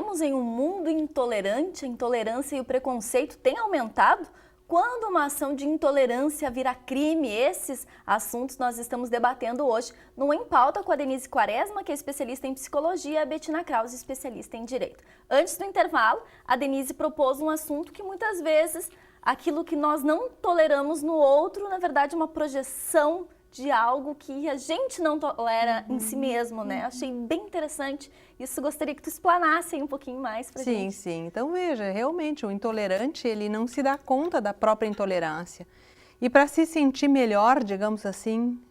vivemos em um mundo intolerante, a intolerância e o preconceito têm aumentado? Quando uma ação de intolerância vira crime? Esses assuntos nós estamos debatendo hoje no Em Pauta com a Denise Quaresma, que é especialista em psicologia, e a Bettina Krause, especialista em direito. Antes do intervalo, a Denise propôs um assunto que muitas vezes aquilo que nós não toleramos no outro, na verdade, é uma projeção de algo que a gente não tolera em si mesmo, né? Achei bem interessante. Isso gostaria que tu explanasse aí um pouquinho mais pra gente. Sim. Então, veja, realmente o intolerante, ele não se dá conta da própria intolerância. E para se sentir melhor, digamos assim,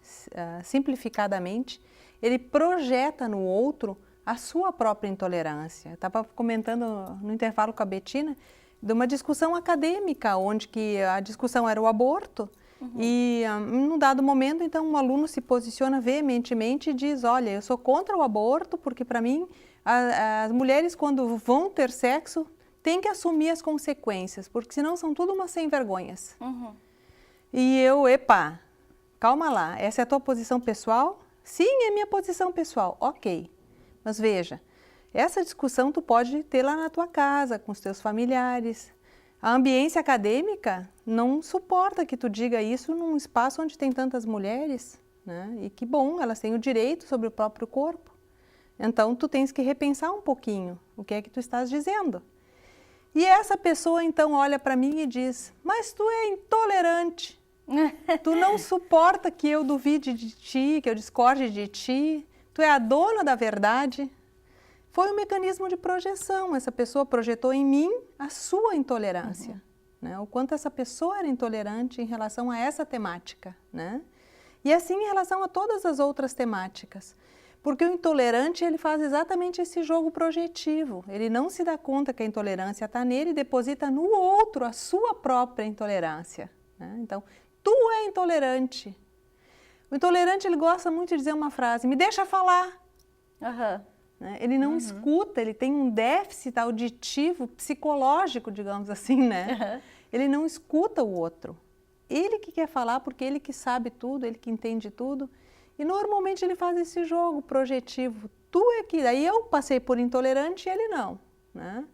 simplificadamente, ele projeta no outro a sua própria intolerância. Eu estava comentando no intervalo com a Bettina de uma discussão acadêmica, onde que a discussão era o aborto. E num dado momento, então, um aluno se posiciona veementemente e diz, olha, eu sou contra o aborto porque, para mim, as mulheres, quando vão ter sexo, têm que assumir as consequências, porque senão são tudo umas sem-vergonhas. E eu, epa, calma lá, essa é a tua posição pessoal? Sim, é minha posição pessoal, ok. Mas veja, essa discussão tu pode ter lá na tua casa, com os teus familiares. A ambiência acadêmica não suporta que tu diga isso num espaço onde tem tantas mulheres, né? E que bom, elas têm o direito sobre o próprio corpo. Então, tu tens que repensar um pouquinho o que é que tu estás dizendo. E essa pessoa, então, olha para mim e diz, mas tu é intolerante. Tu não suporta que eu duvide de ti, que eu discorde de ti. Tu é a dona da verdade. Foi um mecanismo de projeção, essa pessoa projetou em mim a sua intolerância, né? O quanto essa pessoa era intolerante em relação a essa temática, né? E assim em relação a todas as outras temáticas, porque o intolerante ele faz exatamente esse jogo projetivo, ele não se dá conta que a intolerância está nele e deposita no outro a sua própria intolerância, né? Então, tu é intolerante. O intolerante ele gosta muito de dizer uma frase, me deixa falar. Ele não escuta, ele tem um déficit auditivo, psicológico, digamos assim, né? Ele não escuta o outro. Ele que quer falar porque ele que sabe tudo, ele que entende tudo. E normalmente ele faz esse jogo projetivo. Tu é que... Aí eu passei por intolerante e ele não, né?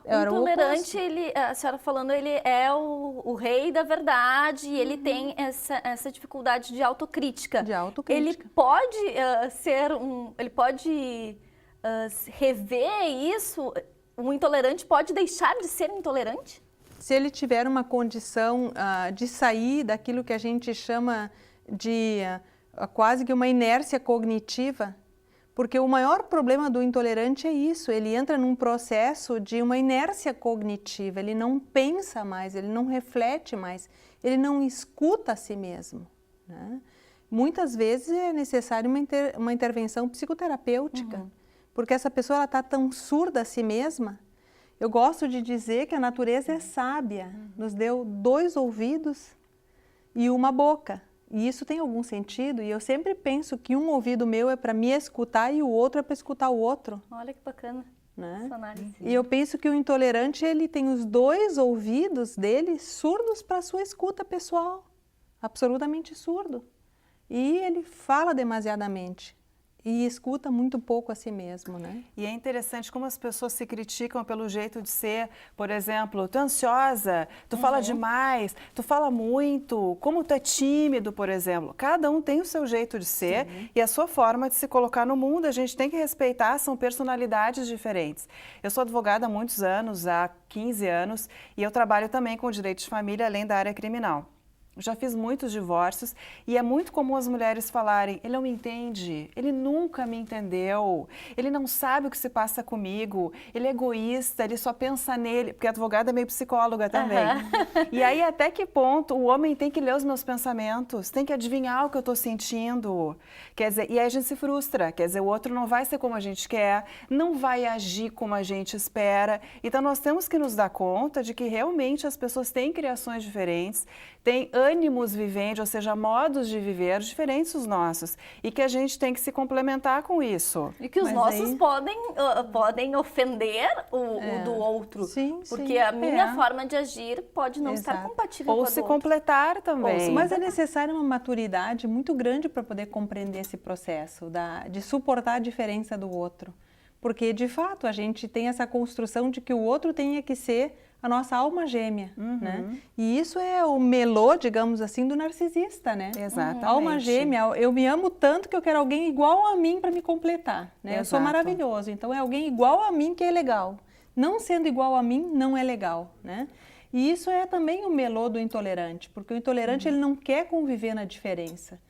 O intolerante, a senhora falando, ele é o rei da verdade e ele tem essa dificuldade de autocrítica. Ele pode ele pode rever isso? O intolerante pode deixar de ser intolerante? Se ele tiver uma condição de sair daquilo que a gente chama de quase que uma inércia cognitiva, porque o maior problema do intolerante é isso, ele entra num processo de uma inércia cognitiva, ele não pensa mais, ele não reflete mais, ele não escuta a si mesmo, né? Muitas vezes é necessário uma intervenção psicoterapêutica, porque essa pessoa está tão surda a si mesma. Eu gosto de dizer que a natureza é sábia, nos deu 2 ouvidos e uma boca. E isso tem algum sentido, e eu sempre penso que um ouvido meu é para me escutar e o outro é para escutar o outro. Olha que bacana, né? Essa análise. E eu penso que o intolerante, ele tem os 2 ouvidos dele surdos para a sua escuta pessoal, absolutamente surdo. E ele fala demasiadamente. E escuta muito pouco a si mesmo, né? E é interessante como as pessoas se criticam pelo jeito de ser. Por exemplo, tu é ansiosa, tu fala demais, tu fala muito, como tu é tímido, por exemplo. Cada um tem o seu jeito de ser e a sua forma de se colocar no mundo. A gente tem que respeitar, são personalidades diferentes. Eu sou advogada há muitos anos, há 15 anos, e eu trabalho também com direito de família, além da área criminal. Já fiz muitos divórcios e é muito comum as mulheres falarem, ele não me entende, ele nunca me entendeu, ele não sabe o que se passa comigo, ele é egoísta, ele só pensa nele, porque a advogada é meio psicóloga também. E aí até que ponto o homem tem que ler os meus pensamentos, tem que adivinhar o que eu estou sentindo, quer dizer, e aí a gente se frustra, quer dizer, o outro não vai ser como a gente quer, não vai agir como a gente espera, então nós temos que nos dar conta de que realmente as pessoas têm criações diferentes, têm ânimos viventes, ou seja, modos de viver diferentes dos nossos. E que a gente tem que se complementar com isso. E que os nossos podem ofender o do outro. Porque a minha forma de agir pode não estar compatível com a do outro. Ou se completar também. Mas é necessária uma maturidade muito grande para poder compreender esse processo, de suportar a diferença do outro. Porque, de fato, a gente tem essa construção de que o outro tenha que ser a nossa alma gêmea, né? E isso é o melô, digamos assim, do narcisista, né? Exatamente. Alma gêmea, eu me amo tanto que eu quero alguém igual a mim para me completar, né? Exato. Eu sou maravilhoso, então é alguém igual a mim que é legal. Não sendo igual a mim, não é legal, né? E isso é também o melô do intolerante, porque o intolerante ele não quer conviver na diferença.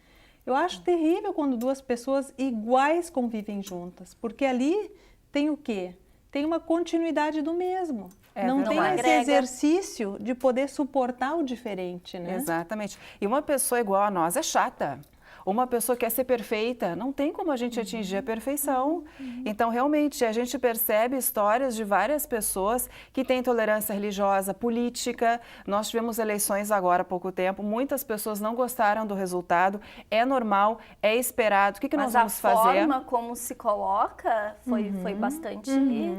Eu acho terrível quando duas pessoas iguais convivem juntas, porque ali tem o quê? Tem uma continuidade do mesmo. Não tem esse exercício de poder suportar o diferente, né? Exatamente. E uma pessoa igual a nós é chata. Uma pessoa que quer ser perfeita, não tem como a gente atingir a perfeição. Então, realmente, a gente percebe histórias de várias pessoas que têm intolerância religiosa, política. Nós tivemos eleições agora há pouco tempo, muitas pessoas não gostaram do resultado. É normal, é esperado. O que nós vamos fazer? Mas a forma como se coloca foi bastante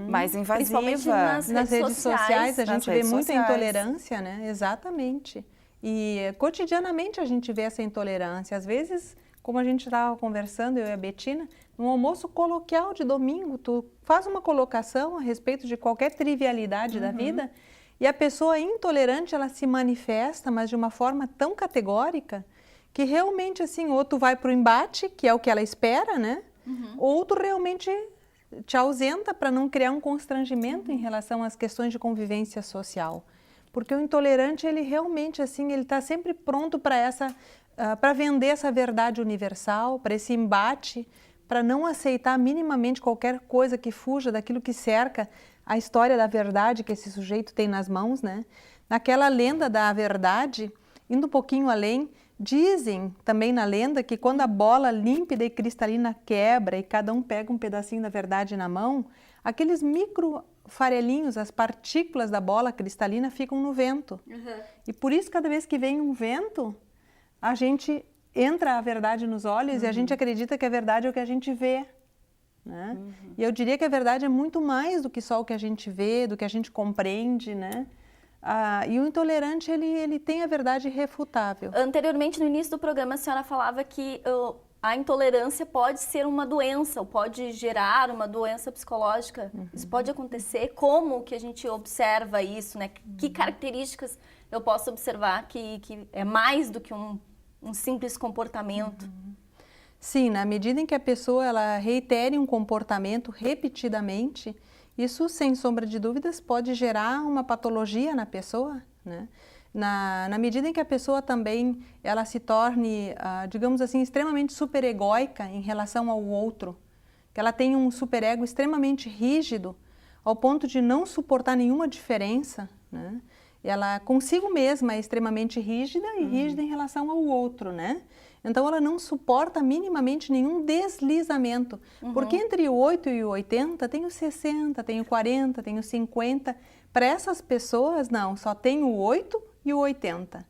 mais invasiva. Principalmente nas redes sociais. A gente vê muita intolerância, né? Exatamente. E cotidianamente a gente vê essa intolerância. Às vezes, como a gente estava conversando, eu e a Betina, no almoço coloquial de domingo, tu faz uma colocação a respeito de qualquer trivialidade da vida e a pessoa intolerante, ela se manifesta, mas de uma forma tão categórica que realmente assim, ou tu vai para o embate, que é o que ela espera, né? Ou tu realmente te ausenta para não criar um constrangimento em relação às questões de convivência social. Porque o intolerante, ele realmente, assim, ele está sempre pronto para vender essa verdade universal, para esse embate, para não aceitar minimamente qualquer coisa que fuja daquilo que cerca a história da verdade que esse sujeito tem nas mãos, né? Naquela lenda da verdade, indo um pouquinho além, dizem também na lenda que quando a bola límpida e cristalina quebra e cada um pega um pedacinho da verdade na mão, aqueles micro farelinhos, as partículas da bola cristalina ficam no vento. E por isso, cada vez que vem um vento, a gente entra a verdade nos olhos e a gente acredita que a verdade é o que a gente vê. Né? E eu diria que a verdade é muito mais do que só o que a gente vê, do que a gente compreende, né? E o intolerante, ele tem a verdade irrefutável. Anteriormente, no início do programa, a senhora falava que a intolerância pode ser uma doença, ou pode gerar uma doença psicológica. Isso pode acontecer? Como que a gente observa isso, né? Que características eu posso observar que é mais do que um simples comportamento? Sim, na medida em que a pessoa ela reitere um comportamento repetidamente, isso, sem sombra de dúvidas, pode gerar uma patologia na pessoa, né? Na medida em que a pessoa também ela se torne, digamos assim, extremamente superegóica em relação ao outro, que ela tem um superego extremamente rígido, ao ponto de não suportar nenhuma diferença, né? Ela consigo mesma é extremamente rígida e rígida em relação ao outro, né? Então ela não suporta minimamente nenhum deslizamento, porque entre o 8 e o 80 tem o 60, tem o 40, tem o 50. Para essas pessoas, não, só tem o 8 e o 80.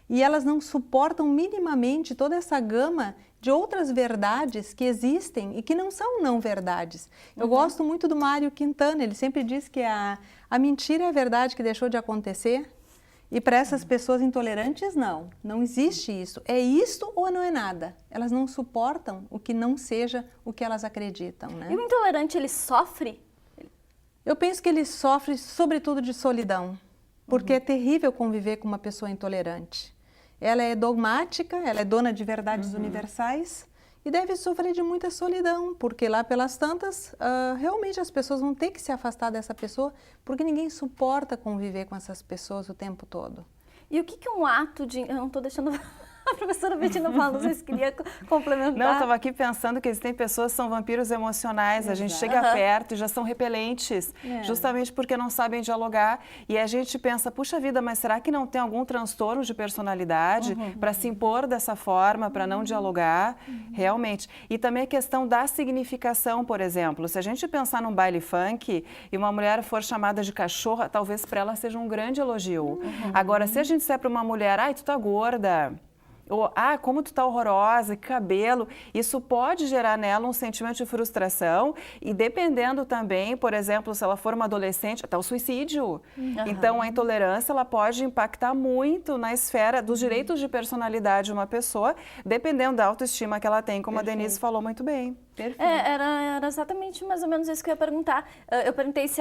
E elas não suportam minimamente toda essa gama de outras verdades que existem e que não são não verdades. Eu gosto muito do Mário Quintana, ele sempre diz que a mentira é a verdade que deixou de acontecer. E para essas pessoas intolerantes, não existe isso. É isto ou não é nada. Elas não suportam o que não seja o que elas acreditam, né? E o intolerante, ele sofre? Eu penso que ele sofre sobretudo de solidão, porque é terrível conviver com uma pessoa intolerante. Ela é dogmática, ela é dona de verdades universais e deve sofrer de muita solidão, porque lá pelas tantas, realmente as pessoas vão ter que se afastar dessa pessoa, porque ninguém suporta conviver com essas pessoas o tempo todo. E o que um ato de... Eu não estou deixando... A professora Betina falar, não sei se queria complementar. Não, eu estava aqui pensando que existem pessoas que são vampiros emocionais, a gente chega perto e já são repelentes, justamente porque não sabem dialogar. E a gente pensa, puxa vida, mas será que não tem algum transtorno de personalidade para se impor dessa forma, para não dialogar? Realmente. E também a questão da significação, por exemplo. Se a gente pensar num baile funk e uma mulher for chamada de cachorra, talvez para ela seja um grande elogio. Agora, se a gente disser para uma mulher, ai, tu tá gorda, ou como tu tá horrorosa, que cabelo, isso pode gerar nela um sentimento de frustração e dependendo também, por exemplo, se ela for uma adolescente, até o suicídio. Então, a intolerância, ela pode impactar muito na esfera dos direitos de personalidade de uma pessoa, dependendo da autoestima que ela tem, como a Denise falou muito bem. Era exatamente mais ou menos isso que eu ia perguntar. Eu perguntei se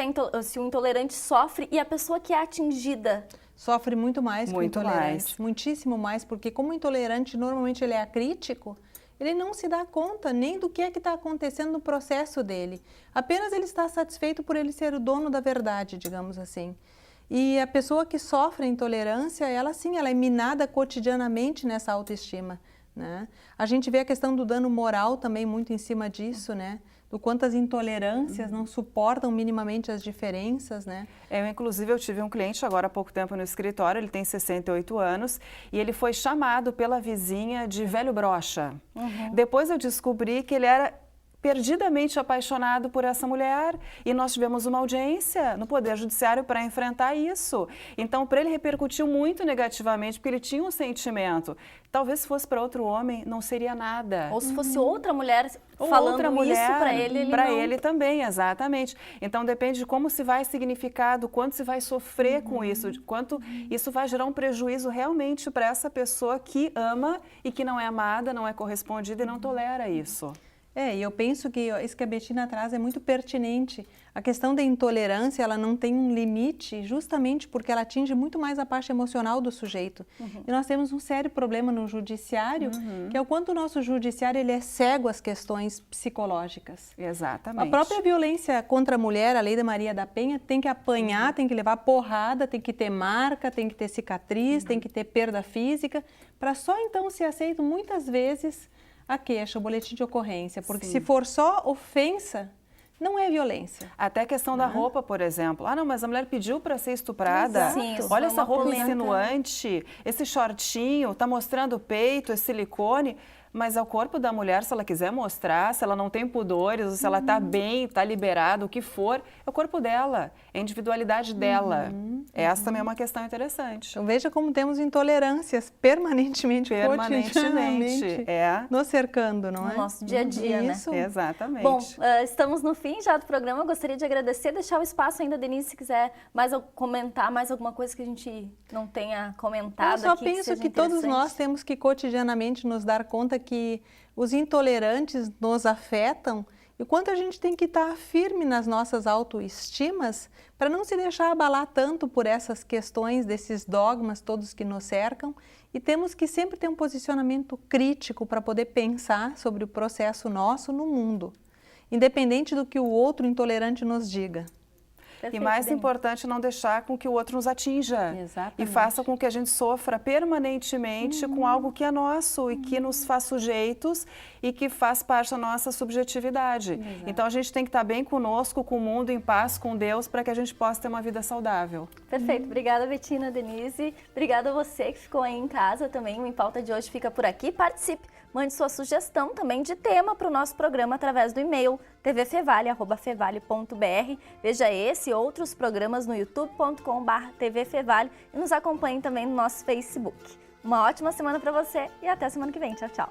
o intolerante sofre e a pessoa que é atingida sofre muito mais que o Muito intolerante, mais. muitíssimo mais, porque como o intolerante normalmente ele é acrítico, ele não se dá conta nem do que é que está acontecendo no processo dele. Apenas ele está satisfeito por ele ser o dono da verdade, digamos assim. E a pessoa que sofre a intolerância, ela sim, ela é minada cotidianamente nessa autoestima, né? A gente vê a questão do dano moral também muito em cima disso, né? Do quanto as intolerâncias não suportam minimamente as diferenças, né? Inclusive, eu tive um cliente agora há pouco tempo no escritório, ele tem 68 anos e ele foi chamado pela vizinha de velho broxa. Depois eu descobri que ele era perdidamente apaixonado por essa mulher e nós tivemos uma audiência no Poder Judiciário para enfrentar isso. Então, para ele repercutiu muito negativamente, porque ele tinha um sentimento. Talvez se fosse para outro homem, não seria nada. ou se fosse outra mulher Ou falando outra mulher, isso para ele, para não... ele também, exatamente. Então depende de como se vai significar, do quanto se vai sofrer com isso, de quanto isso vai gerar um prejuízo realmente para essa pessoa que ama e que não é amada, não é correspondida e não tolera isso. E eu penso que isso que a Bettina traz é muito pertinente. A questão da intolerância, ela não tem um limite, justamente porque ela atinge muito mais a parte emocional do sujeito. E nós temos um sério problema no judiciário, que é o quanto o nosso judiciário ele é cego às questões psicológicas. Exatamente. A própria violência contra a mulher, a Lei da Maria da Penha, tem que apanhar, tem que levar porrada, tem que ter marca, tem que ter cicatriz, tem que ter perda física, para só então ser aceito muitas vezes a queixa, o boletim de ocorrência, porque se for só ofensa, não é violência. Até a questão da roupa, por exemplo. Não, mas a mulher pediu para ser estuprada. Sim, olha essa roupa polêmica. insinuante, esse shortinho, tá mostrando o peito, esse silicone. Mas é o corpo da mulher, se ela quiser mostrar, se ela não tem pudores, se ela está bem, está liberada, o que for, é o corpo dela, é a individualidade dela. Essa também é uma questão interessante. Então veja como temos intolerâncias permanentemente nos cercando, não é? No nosso dia a dia, Isso. né? Exatamente. Bom, estamos no fim já do programa, eu gostaria de agradecer, deixar o espaço ainda, Denise, se quiser comentar mais alguma coisa que a gente não tenha comentado aqui. Eu só penso que todos nós temos que cotidianamente nos dar conta que os intolerantes nos afetam e quanto a gente tem que estar firme nas nossas autoestimas para não se deixar abalar tanto por essas questões, desses dogmas todos que nos cercam, e temos que sempre ter um posicionamento crítico para poder pensar sobre o processo nosso no mundo, independente do que o outro intolerante nos diga. E mais importante, não deixar com que o outro nos atinja. Exatamente. E faça com que a gente sofra permanentemente com algo que é nosso e que nos faz sujeitos e que faz parte da nossa subjetividade. Exato. Então a gente tem que estar bem conosco, com o mundo, em paz com Deus, para que a gente possa ter uma vida saudável. Perfeito. Obrigada, Bettina, Denise. Obrigada a você que ficou aí em casa também. O Em Pauta de hoje fica por aqui. Participe. Mande sua sugestão também de tema para o nosso programa através do e-mail tvfevale@fevale.br. Veja esse e outros programas no youtube.com/tvfevale e nos acompanhe também no nosso Facebook. Uma ótima semana para você e até semana que vem. Tchau, tchau.